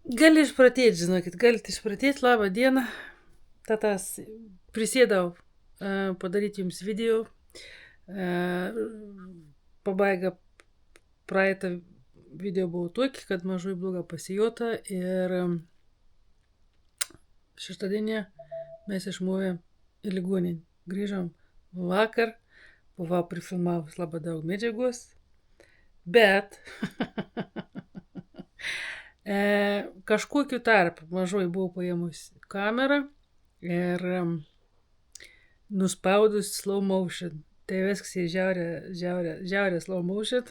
Gali išpratėti, žinokit, galite išpratėti, labą dieną. Tatas prisėdau padaryti jums video. Pabaiga praeitą video buvo tokį, kad mažai bloga pasijota ir šeštadienį mes išmovėm į ligoninę. Grįžom vakar, buvau prifilmavus labai daug medžiagos, bet kažkokiu tarp mažai buvau paėmus kamerą ir nuspaudus slow motion. Tai viskas į žiaurę slow motion.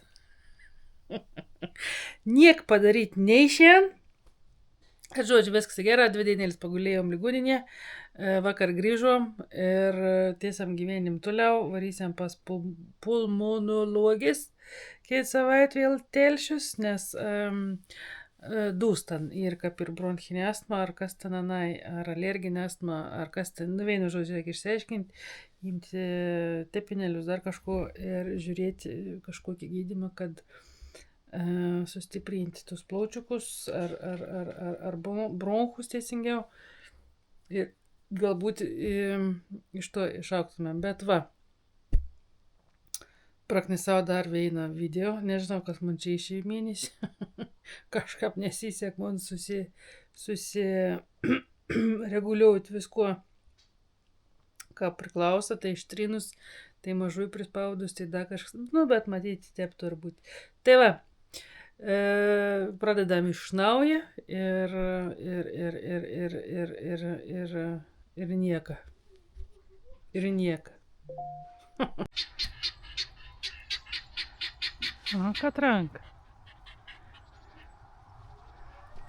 Niek padaryti neišėjom. Žodžiu, viskas gerai, 2 dienėlis pagulėjom ligoninėje, vakar grįžom ir tiesiam gyvenim toliau, varysim pas pulmonologis, kiek savait vėl telšius, nes dūstan ir kaip ir bronchinė astma, ar kas ten anai, ar alerginė astma, ar kas ten, vienu žodžiu, reikia išsiaiškinti, imti tepinėlius, dar kažko ir žiūrėti kažkokį gydymą, kad sustiprinti tus plaučiukus ar bronchus teisingiau ir galbūt iš to išaugtumėm. Bet va, praknisau dar vieną video, nežinau, kas man čia išėjo mėnesį, kažkaip nesisek man susireguliuoti visko, ką priklauso, tai ištrinus, tai mažai prispaudus, tai dar kažkas, bet matyti taip turbūt. Tai va, pradedam iš naujo ir nieka. Ir nieka. Katranka.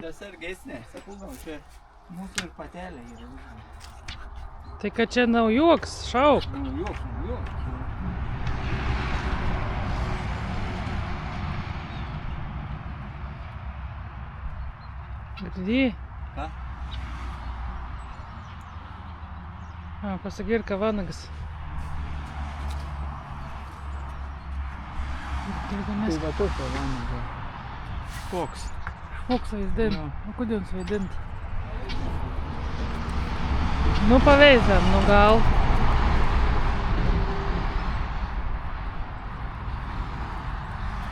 Tas argesnė, sakau, čia mūsų ir patelė yra. Tai kad čia naujoks, šauk. Naujoks. Girdi? Ką? Pasagirka vanagas. Tai va tokio vanago. Koks? Koks vaidint? Jo. Kodėl jums vaidint? Paveizam, gal.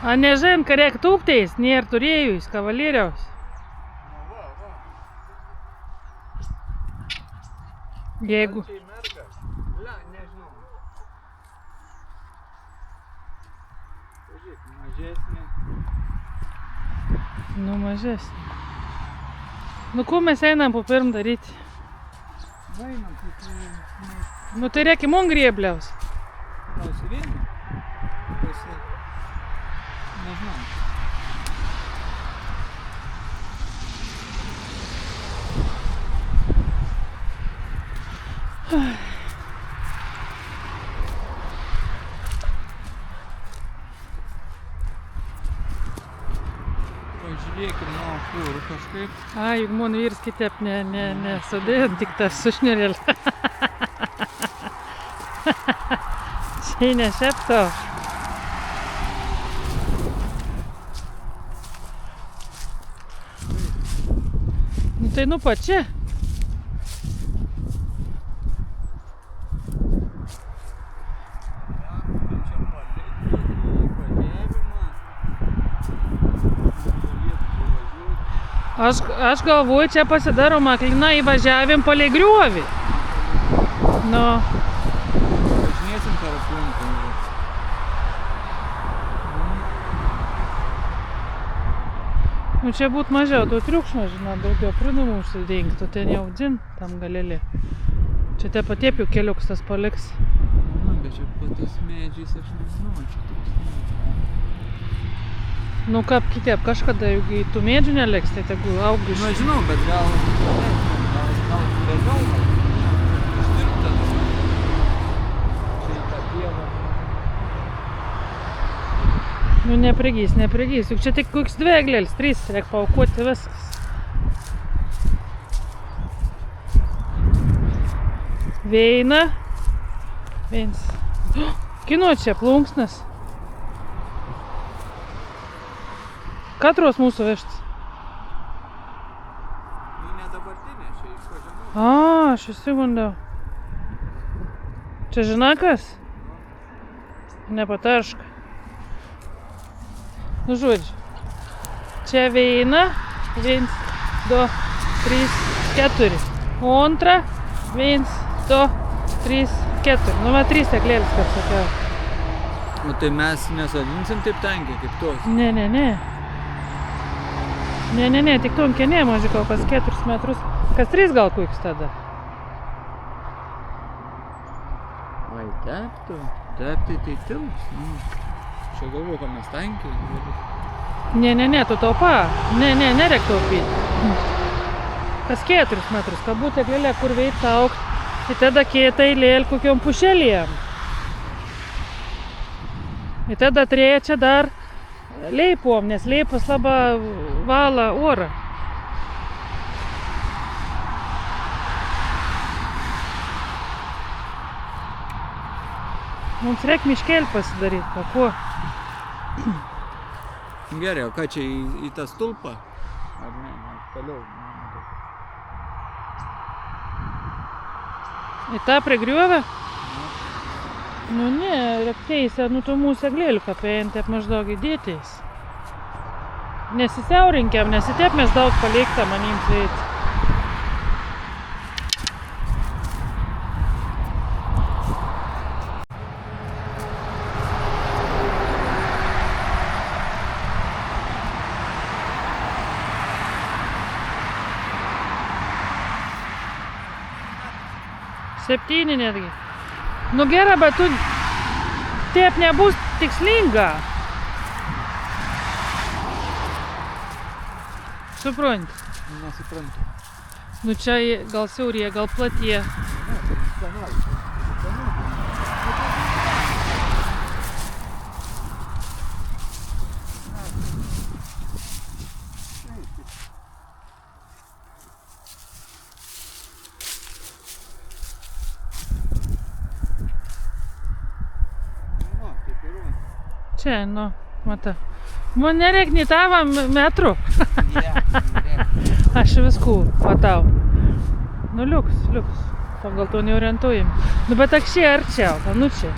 A nežin, kad reik tūpteis, nėr turėjus, kavalieriaus. Jeigu. Tai mergas? Nežinau. Pažiūrėk, mažesnė. Mažesnė. Ko mes einam po pirm daryti? Einam, Tai reikia mum griebliaus. Gal su vienu? Nežinau. Pažiūrėkim, kur kažkaip. Juk man vyras kitaip nesudėjom, tik tas sušnirėl. Čia nešepto. Tai pačia. Aš galvoju, čia pasidarom aklina įvažiavim palei griovį. Važinėsim per aplinkui. Čia būt mažiau, to triukšmo, daugiau prinumų užsidengtų, ten jau dzin, tam galėlė. Čia te patiepių keliuks tas paliks. Bet čia patas medžiais, aš nežinau, čia toks medžiai. Kaip kitaip, kažkada juk į tų medžių neliks, tai tegu auga iš... Žinau, bet gal vėliau išdirbta. Čia į tą pievą. Neprigys, juk čia tik koks 2 eglėlis, 3, reik paaukoti viskas. Veina. Viens. Kino čia plunksnas. Katros mūsų vežtas? A, aš įsigundau. Čia žinai kas? Nepataršk. Nu, žodžiu. Čia veina. 1, 2, 3, 4. O antra. 1, 2, 3, 4. Nu, va 3 seklėlis, kaip sakiau. O tai mes nesodinsim taip tankiai kaip tos? Ne. Ne, tik tonkė ne, mažiau kas 4 metrus. Kas 3 gal kuiks tada. Ai, teptų. Tepti tai tilps. Čia galvoju, kad mes tankiai. Ne, tu taupa. Ne, nereik taupyti. Kas 4 metrus, kad būtų eglėlė, kur veit augt. Ir tada kėta eilėl kokiom pušelėm. Ir tada trečia dar leipom, nes leipas labai vala orą. Mums reikia miškelį pasidaryti, o ko? Gerai, o ką čia į tą stulpą? Ar ne, toliau. Į tą prigriovę? Nu ne, reikteisi, nu tų mūsų eglėlių kapėjant, taip maždaug įdėtis. Nesisiaurinkiam, nes į taip mes daug palikta manim sveit. Septyni netgi. Nu gerai, bet tu taip nebus tikslinga. Supranti? Nesuprantu. Nu čia gal siaurie, gal platie. Čia, nu, mata. Man nereik nei tavo metrų. Aš viskų matau. Nu, liuks. Gal to neorientuojam. Nu, bet akščiai arčiau, nu čia.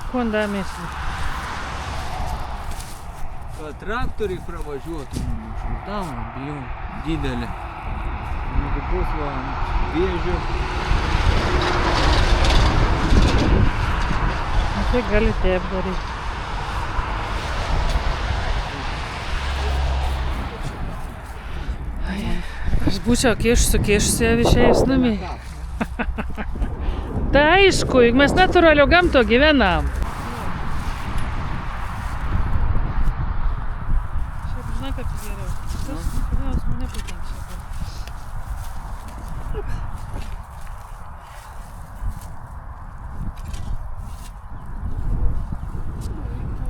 Konda misli. Kad traktoriai pravažiuotų, tam bijau, didelė. Jeigu bus va ant vėžių. Tai gali taip daryti. Aš būčiau kišusi išėjus namie. Tai aišku, juk mes natūraliu gamto gyvenam. Šiaip žinai, kaip geriau. Tas kodėl mane patinka šiaip.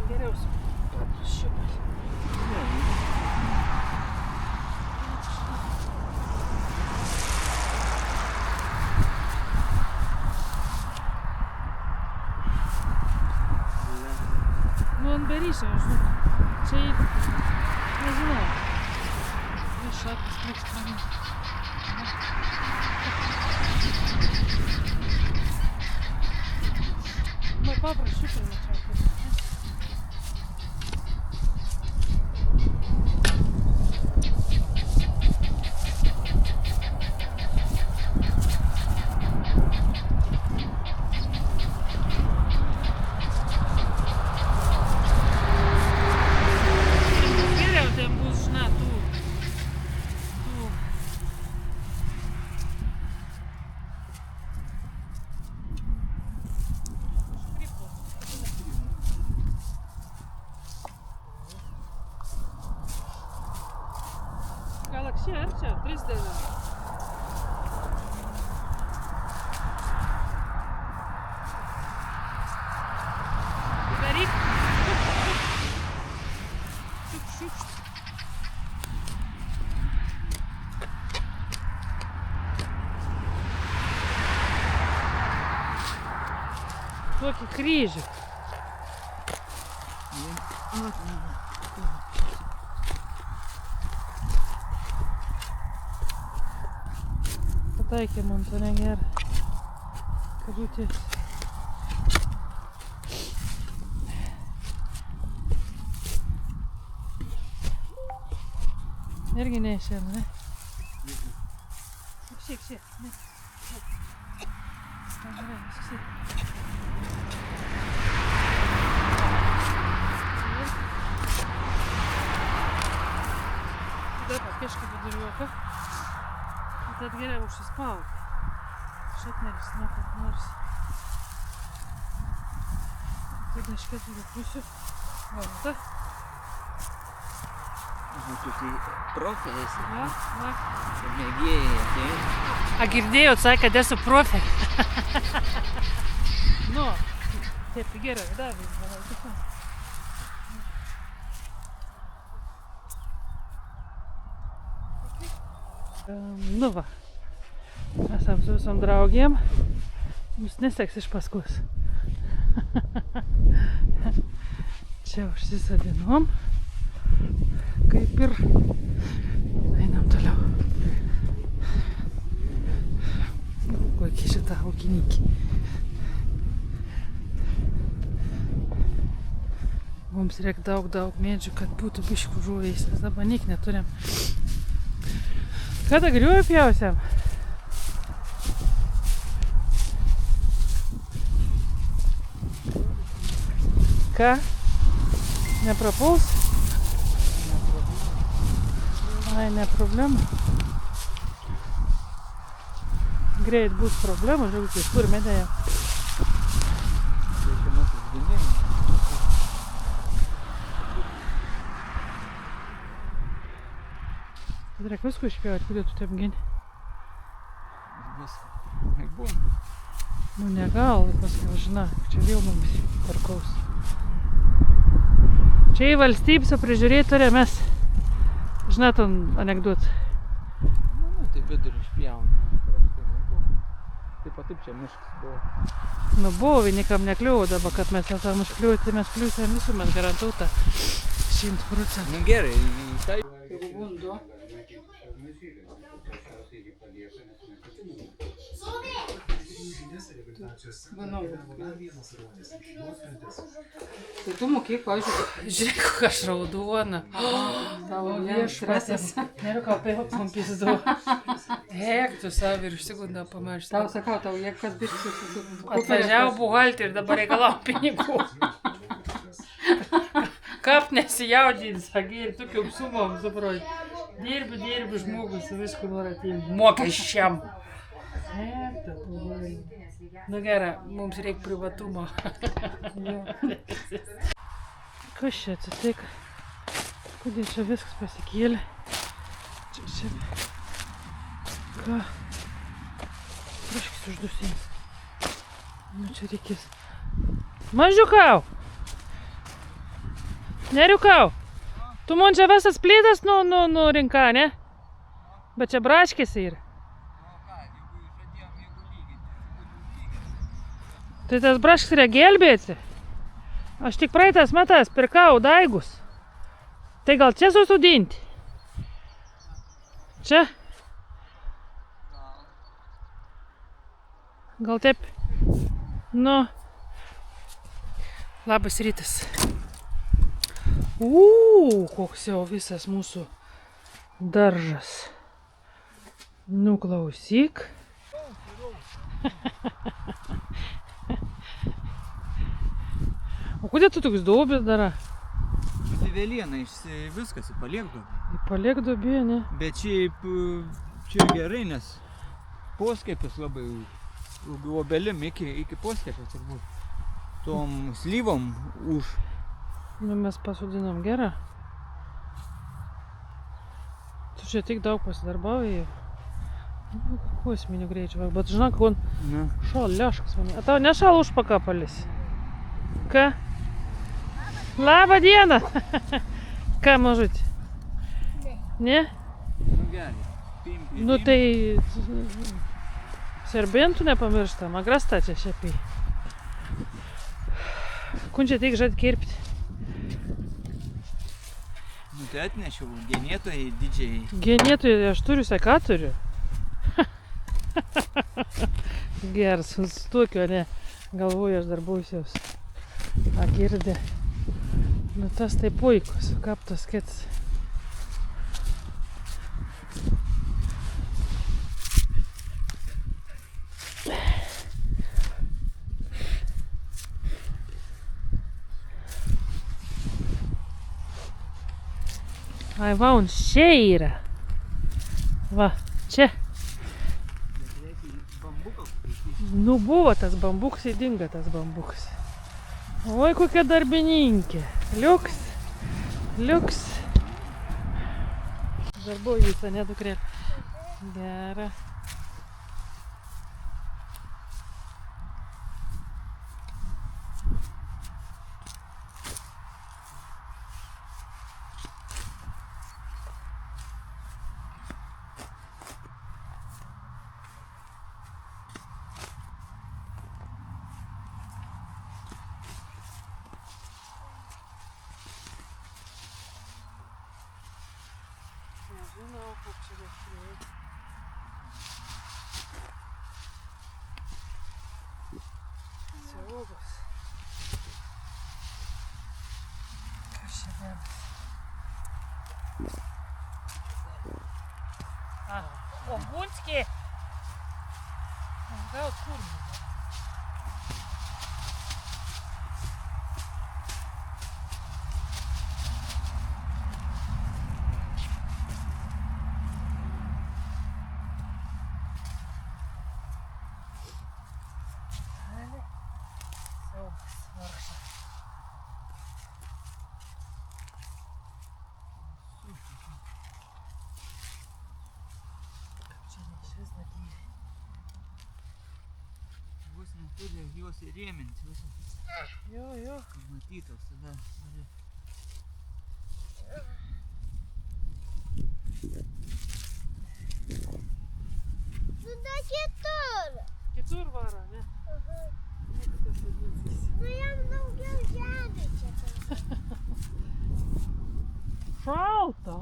Geriausiai. Paprašiukas. Nu, ant berysio, žinok. Čia nežinau. Iš šakės pliks manim. Nu, paprašiukai mačiau. Gal akščiai arčiau, 3 dienas. Daryk. Šuk. tokį kryžių. Pataikė man to negerą. Kabutės. Irgi neišėm, ne? Šiek. Ne. Gerai, šiek. Tada pakiškai viduriuoką. Tad geriau užsispauk. Šatneris, ne kaip nors. Tada iš 4 pusių. Valda. Būtų tai profesija. Va. Mėgėjai, tai. A girdėjot, sakė, kad esu profė. Nu, taip, gerai, davai. Nu va, esam su visom draugėm, mums neseks iš paskos. Čia užsisadinom, kaip ir einam toliau. Kokia šita aukinykė. Mums reikia daug medžių, kad būtų biškų žuvės, mes dabar niek neturim. Kada griuvi pjausiam? Ką? Neprapuls? Ai, ne problema. Greit bus problemų, žiūrėkit, kur medėja. Reik visko išpjauti, kodėl tu taip gini? Viską. Bum. Nu ne gal, paskui važina, čia vėl mums parkaus. Čia į valstybę prižiūrėti turė mes. Žinot, anekdot. Nu, tai vidurį išpjauna. Taip pat taip čia miškas buvo. Nu buvo, niekam nekliuvo dabar, kad mes esam užkliuoti, tai mes kliūsim visų, mes garantuota 100%. Nu gerai, tai... Segundo. Tai tu mokėk, pavyzdžiui. Žiūrėk, kokia aš raudona. Tavo viešpaties. Nėra ką apie pizdu. Eik, tu savo ir sekundą pamiršti. Tau sakau, tau jie kas biškai atvažiavo buhalterį ir dabar reikalau pinigų. Kap nesijaudinti, sakė, ir tokiu sumom, suproti. Dirbi žmogus, visku nori atimti. Mokesčiam. Eik, ta pavai. Nu gerai, mums reikia privatumo. Kas čia atsitiko? Kodėl čia viskas pasikėlė? Čia... Ką? Praškis uždusins. Nu čia reikės. Mažiukau! Neriukau! Tu man čia visas plytas nurinka, ne? Bet čia braškės yra. Tai tas braškis yra gelbėti. Aš tik praeitas metas pirkau daigus. Tai gal čia susodinti? Čia? Gal taip? Nu. Labas rytas. Koks jau visas mūsų daržas. Nu, klausyk. O kodėl tu toks duobės dara? Tai vėliena, viskas, paliek duobė. Paliek duobė, ne? Bet šiaip čia gerai, nes poskiepis labai obelim iki poskiepio turbūt. Tom slyvom už. Nu, mes pasodinom gerą. Tu čia tik daug pasidarbavai. Nu, kokiu esminiu greičiu. Bet žinok, on šal leškas mane. A tau nešal užpakapalis? Ką? Labą dieną! Ką, mažutį? Ne? Nu gerai. Nu tai... Serbentų nepamirštam, agrasta čia šepiai. sekundžią teik žad kirpti. Nu tai atnešiau genėtojai didžiai. Genėtojai, aš turiu sekatorių. Geras, su tokio, ne. Galvoju, aš dar būsiaus. A girdė. Nu tas tai puikus, kaip tas kits. Ai, va, un čia yra. Va, čia. Nu, buvo tas bambukas, įdinga tas bambukas. Oi, kokia darbininkė. Liuks. Liuks. Darbuoju visą, ne, dukrėlė? Gera. Nežinau, kaip čia reikia. Siaubas. Kas čia dedas? O, Bunskį! Gal kur? Vos neturi juos įrėminti visą. Jo. Matytos tada. Nu da kitur. Kitur varo, ne? Nu jam daugiau žemė čia. Šalta.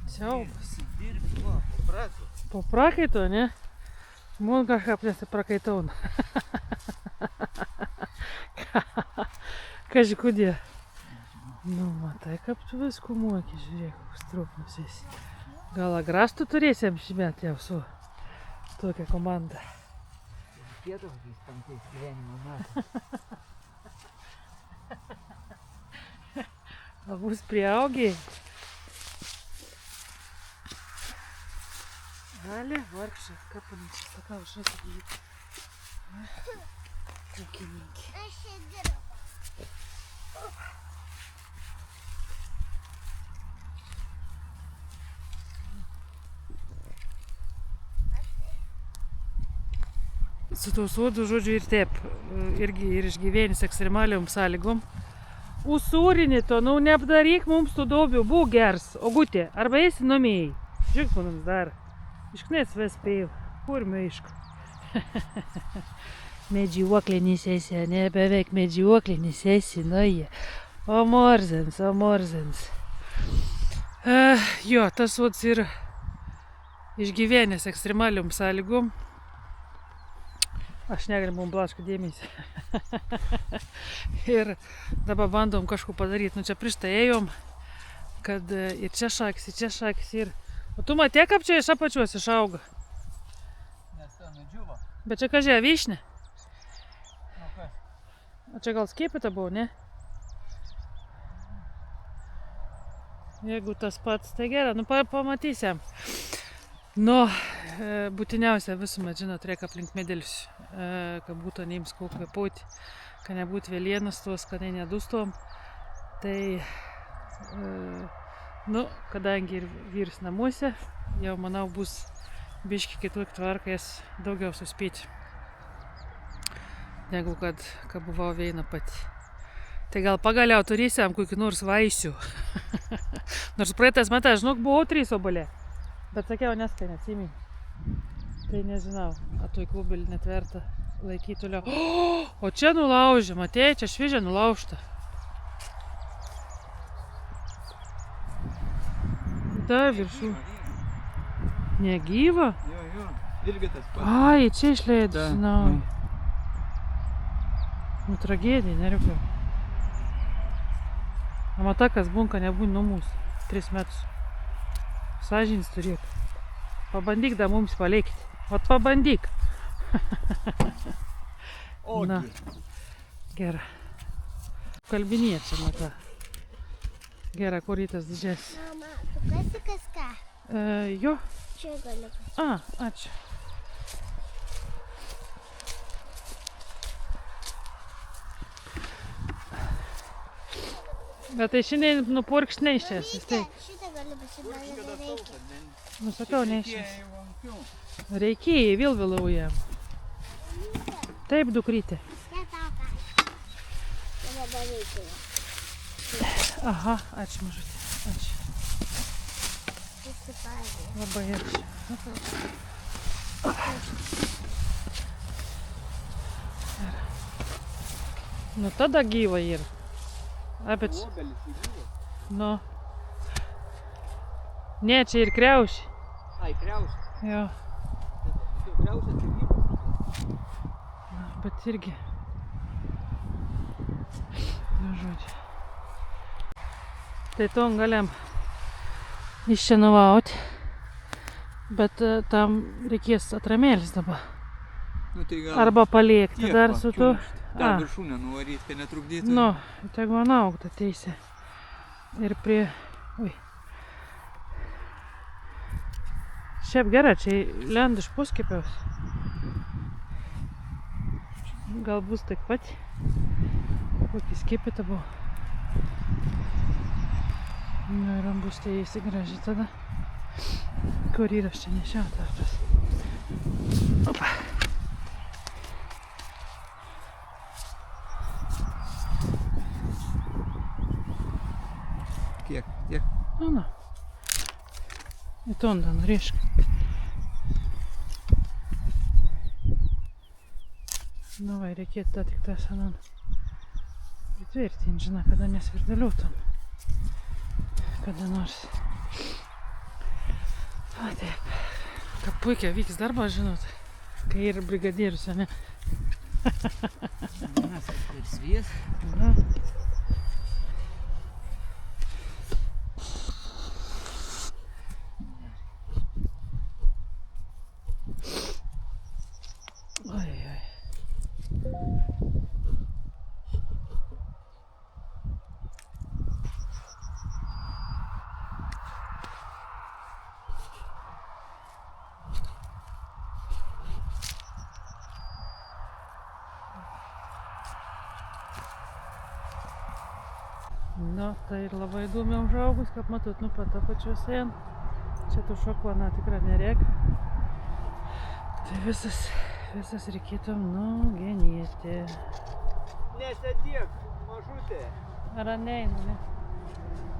Siaubas. Dirbi, va, paprato. Po prakaito, ne? Man kažkaip nesiprakaitauna. Kaži, kodėl? Nu, matai, kaip tu visko moki, žiūrėk, koks trupnus esi. Gal agrastų turėsim šimet jau su tokia komanda. Pietaukais tam tais gyvenimo metais. Gal bus prieaugiai? Gali, vargšas, ką panašiai, sakau, aš nesakyti. Ūkininkė. Aš čia dirbu. Su tuo sodu, žodžiu, ir taip, irgi ir išgyvenis ekstremaliom sąlygom. Usūrinį to, nu neapdaryk mums tų dobių, būk gers, Ogutė, arba esi nomėjai. Žiūrėk, manams dar. Išknės ves spėjau, kurmio iško. Medžioklė nesėsi, ne, beveik medžioklė nesėsi, nu jie. O morzens. Jo, tas sods yra išgyvenęs ekstremaliom sąlygom. Aš negaliu mum blaško dėmesį. Ir dabar bandom kažko padaryti. Nu čia prieš tai ėjom, kad ir čia šakis ir... O tu matė, kaip čia iš apačios išauga? Nes ten nudžiuvo. Bet čia kažė vyšnė. Nu kas? O čia gal skiepyta buvo, ne? Jeigu tas pats, tai gerai, nu pamatysim. Nu, būtiniausia visuomet, žinot, reikia aplink medelius, kad būtų neims kuo kvėpuoti, kad nebūtų vėlienas tos, kad nedustom. Tai, nu, kadangi ir vyras namuose, jau manau bus biški kitokia tvarka, jas daugiau suspėti, negu kad buvau viena pati. Tai gal pagaliau turėsim kokį nors vaisių. Nors praeitas metas, žinok, buvau 3 obuoliai. Bet sakiau, neskanė, atsimink. Tai nežinau, a toj klubelį net verta laikyti toliau. O čia nulaužė, matėjai, čia šviežia nulaužta. Ta viršų. Negyva? Jo, irgi tas pats. Ai, čia išleidus. Da, Na. nu. Nu, tragedija, nereikia. Amata, kas bunka, nebūna nuo mūsų. 3 metus. Sąžinis turėk. Pabandyk da mums palikti. Ot pabandyk. Na. Gera. Kalbinė čia mata. Gera, kur rytas didžias. Mama, tu kasi kažką? Jo. Čia galiu pasakyti. Ačiū. Bet tai šiandien nupurkšt neišės. Šitą galiu pasakyti, reikia. Nusakau, neišės. Reikėjai, vėl vėlaujam. Taip, dukrytė. Ne tau ką. Tai nebereikia. Aha, ačiū mažutė. Ačiū. Susipažė. Labai ačiū. Nu tada gyva yra. Apie čia. Nu. Ne, čia ir kriaušė. Ai, kriaušė. Jo. Kriaušė tai gyvas. Bet irgi. Nu, žodžiu. Tai tom galiam iš čia nuvauti. Bet tam reikės atramėlis dabar. Nu, tai gal Arba paliekti tiek dar va, su tu. čiumšt. Dar viršūnę nuvaryt, kad netrukdytų. Nu, tegu man augta teisė. Ir prie... Ui. Šiaip gera, čia lenda iš puskipiaus. Gal bus taip pat. Kokį skipitą buvo. Nu ir bus tai įsigraži tada. Kur yra čia nešiautas. Opa. Kiek? Tiek? Nu. Į tondą nuriešk. Nu va, reikėtų tą tik tą sanon įtvirtinti, žinai, kada nesvirdaliuotum. Kada nors. O taip. Kad puikiai vyks darbas, žinot, kai ir brigadierius, ne? Mes ir svies. Na. Oi. Nu, tai ir labai įdomi užaugus, kaip matot, nu pat apačios eina. Čia tų šakų, na, tikrai nereik. Tai visas reikėtų nugenėti. Nesėdėk, mažutė. Ar neina, ne?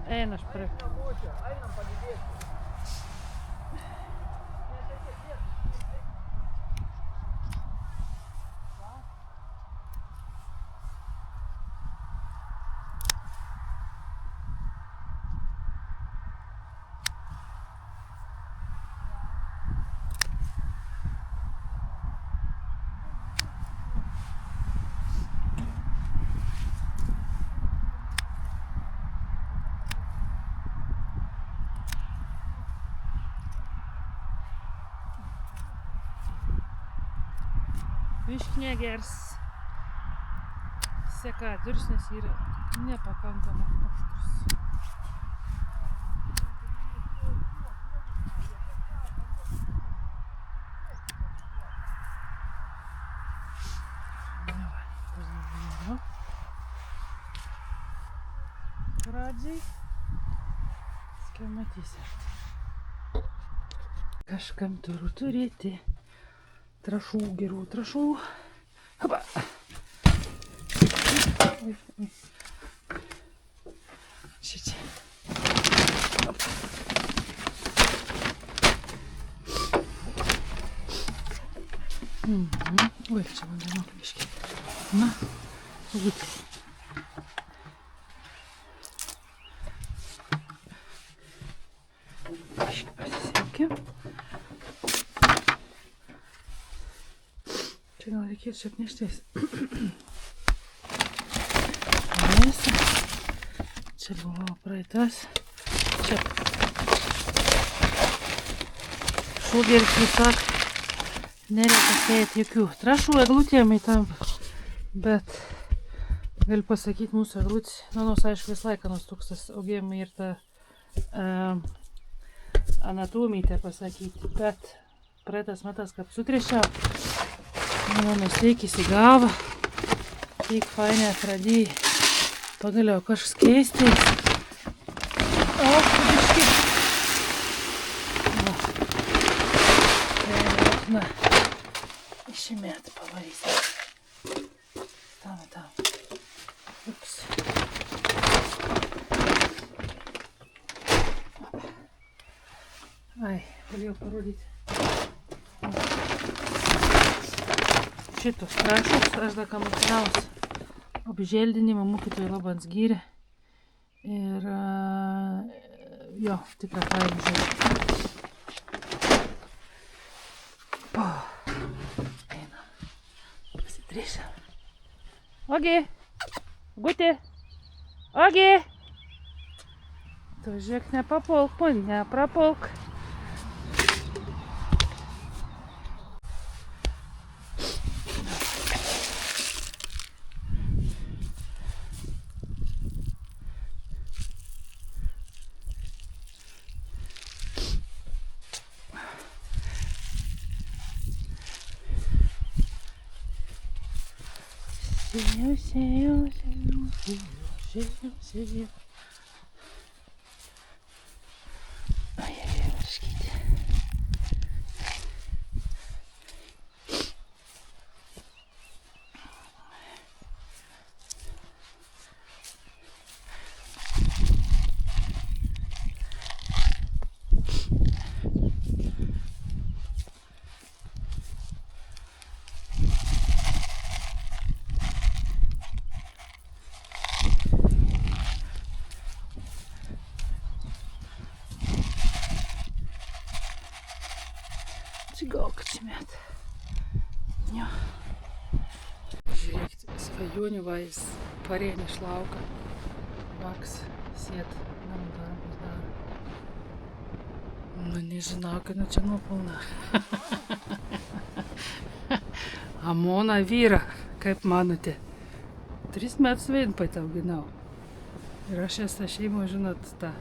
Eina aš prie. Einam palydėti. Biškį gers sekatorius, nes yra nepakankama aštrus. Pradžiai. Skai matysi. Kažkam turiu turėti trašų, gerų trašų. Hapa. Oi. Šičia. Hop. Oi, čia vandenų biškį. Na, gūtė. Biškį pasisekė. Čia gal reikėtų šiaip neštis. Mėsą. Čia buvo praeitas. Čia. Šūgeris visak. Nereikia sėti jokių trašų eglutėm į tam, bet galiu pasakyti, mūsų eglutės, nors aišku vis laiką nustūkstas augėjimai ir ta anatomija pasakyti, bet praeitas metas, kaip sutriešiau, mano steikis į galvą, tik fainai atradėjai, pagaliau kažkas keistais. O, biški. Na. Išimėt pavarysim. Tam. Ups. Ai, galėjau parodyti. Šitos trašus aš dar ką mokinaus apželdinimą mokytojai labans gyrė. Ir jo, tikrai fainai žiūrė. Ogi, Gutė, Ogi, tu žiūrėk, nepapulk, neprapulk. Sėjau. Ai, varškyti. Čigalka čimėt. Jo. Žiūrėkit, svajonių vais parėnė šlauka. Vaks, sėt, namų darbus daro. Nu, nežinau, kad čia nuopilna. Amona vyra, kaip manote. 3 metus vien patauginau. Ir aš esu šeimo, žinot, ta.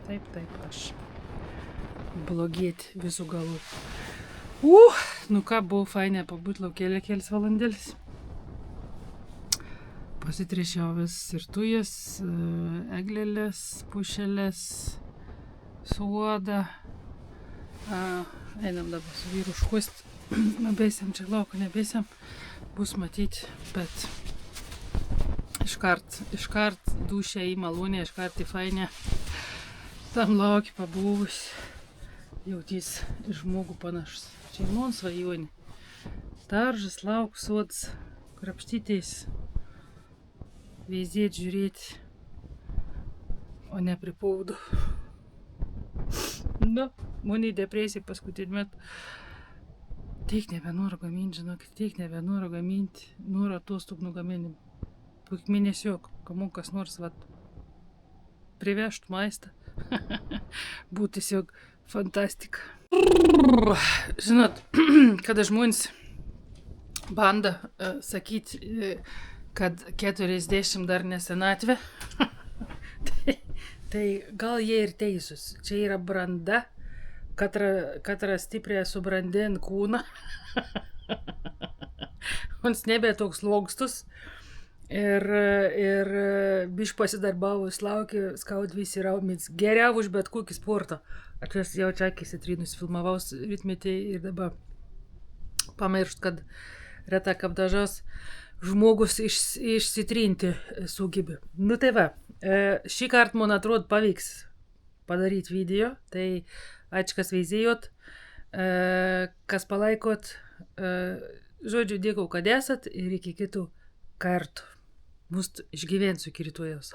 Taip, aš. Blogėti visų galų. Nu ką, buvo fainai pabūt laukėlė kelis valandėlis. Pasitriešiau vis ir tujas, eglėlės, pušelės, suodą. Einam dabar su vyru škuost. Beisiam čia lauko, nebeisiam. Bus matyti, bet iškart dušę į malonę, iškart į fainę. Tam lauki pabuvus. Jautys žmogų panašus. Šeimon svajonė. Daržas, lauks, sodas, krapštytis, veizėt, žiūrėti, o ne prie paudo. Nu, mane depresija paskutinį metą. Teik nebenoriu gaminti, žinokit, noriu atostogų nugaminti. Puik mėnesiok, kamu kas nors privešt maistą. Būtų tiesiog fantastika. Žinot, kada žmonės banda sakyti, kad 40 dar nesenatvė, tai gal jie ir teisus. Čia yra branda, katra stipriai subrandė ant kūną. Ons nebe toks logstus. Ir biš pasidarbavus laukia, skaut visi raumės. Geriau už bet kokį sportą. Aš jau čia akisi trynus filmavaus rytmetį ir dabar pamiršt, kad reta kaip dažas žmogus išsitrinti sugebė. Nu tai va, šį kartą, man atrodo, pavyks padaryti video. Tai ačiū, kas veizėjot. Kas palaikot, žodžiu, dėkau, kad esat ir iki kitų kartų. Mus išgyvensiu iki rytojaus.